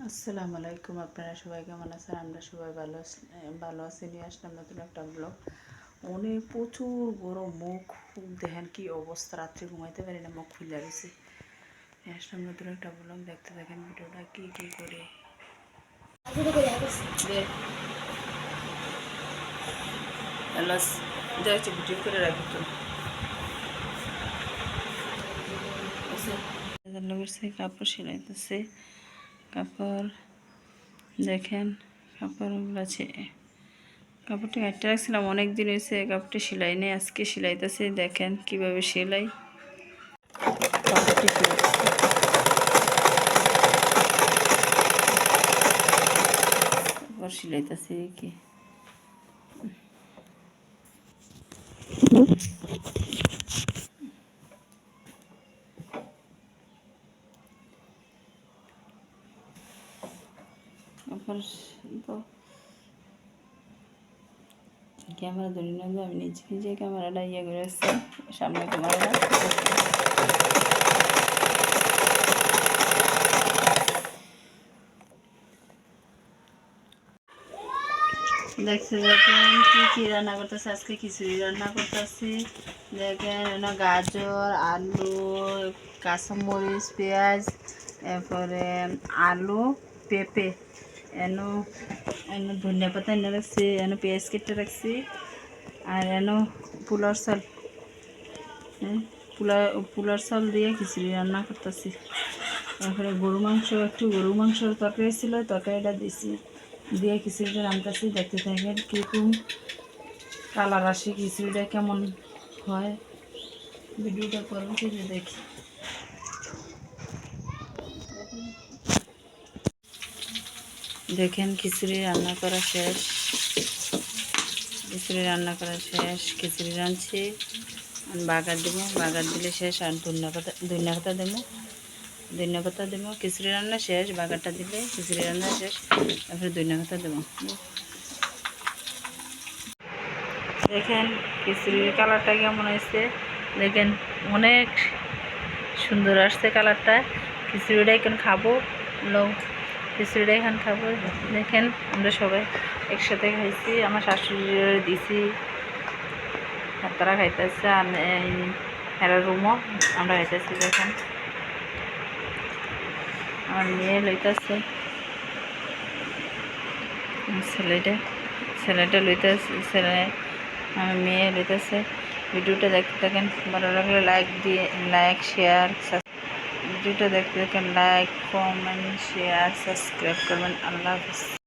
আসসালামু আলাইকুম। আপনারা সবাই কেমন আছেন? আমরা সবাই ভালো আছি। নিয়ে আসলাম নতুন একটা ব্লগ। অনেক প্রচুর গরম, মুখ দেখেন কি অবস্থা, রাত্রে ঘুমাইতে পারি না, মুখ খুলে গেছে। নিয়ে আসলাম নতুন একটা ব্লগ, দেখতে দেখেন ভিডিওটা কি কি করে দেখছি ভিডিও করে রাখি তো। কাপড় সেলাইতেছে, কাপড় দেখেন, কাপড়গুলো আছে। কাপড়টা কাটতে রাখছিলাম, অনেক দিন হয়েছে কাপড়টি সেলাই নেই, আজকে সেলাইতেছে। দেখেন কিভাবে সেলাই, কাপড়টি কাপড় সেলাইতেছে কি কাপড় তো ক্যামেরা ধরে নেব। আমি নিজে নিজে ক্যামেরাটা ইয়ে করে আসছি, সামনে ক্যামেরাটা দেখছি। দেখেন কি কি রান্না করতেছে, আজকে খিচুড়ি রান্না করতেছি। দেখেন গাজর, আলু, কাঁচামরিচ, পেঁয়াজ, এরপরে আলু, পেঁপে, এনো এনো ধনিয়া পাতা এনে রাখছি, এনো পেঁয়াজ কেটে রাখছি, আর এনো পোলার চাল, পোলার চাল দিয়ে খিচুড়ি রান্না করতেছি। তারপরে গরু মাংসর তরকারি ছিল, তরকারিটা দিছি, দিয়ে খিচুড়িটা রান্নাছি। দেখতে থাকেন কীরকম কালার আসে, খিচুড়িটা কেমন হয়, ভিডিওটা পরবর্তীতে দেখি। দেখেন খিচুড়ি রান্না করা শেষ, খিচুড়ি রাঁধছি। বাগার দেবো, বাগার দিলে শেষ। আর ধনিয়া পাতা দেবো। খিচুড়ি রান্না শেষ, বাগারটা দিলে খিচুড়ি রান্না শেষ। তারপরে ধনিয়া পাতা দেবো। দেখেন খিচুড়ির কালারটা কেমন হয়েছে, দেখেন অনেক সুন্দর আসছে কালারটা। খিচুড়িটা এখন খাবো, খিচুড়িটা এখন খাবো। দেখেন আমরা সবাই একসাথে খাইছি, আমার শাশুড়ির দিছি, তারা খাইতেছে, আর হেরা রুমও আমরা খাইতেছি। দেখেন আমার মেয়ে লইতেছে, ছেলেটা লইতেছে, আমার মেয়ে লইতেছে। ভিডিওটা দেখতে থাকেন, ভালো লাগলে লাইক শেয়ার, ভিডিওটা দেখতে থাকেন, লাইক কমেন্ট শেয়ার সাবস্ক্রাইব করবেন। আল্লাহ হাফেজ।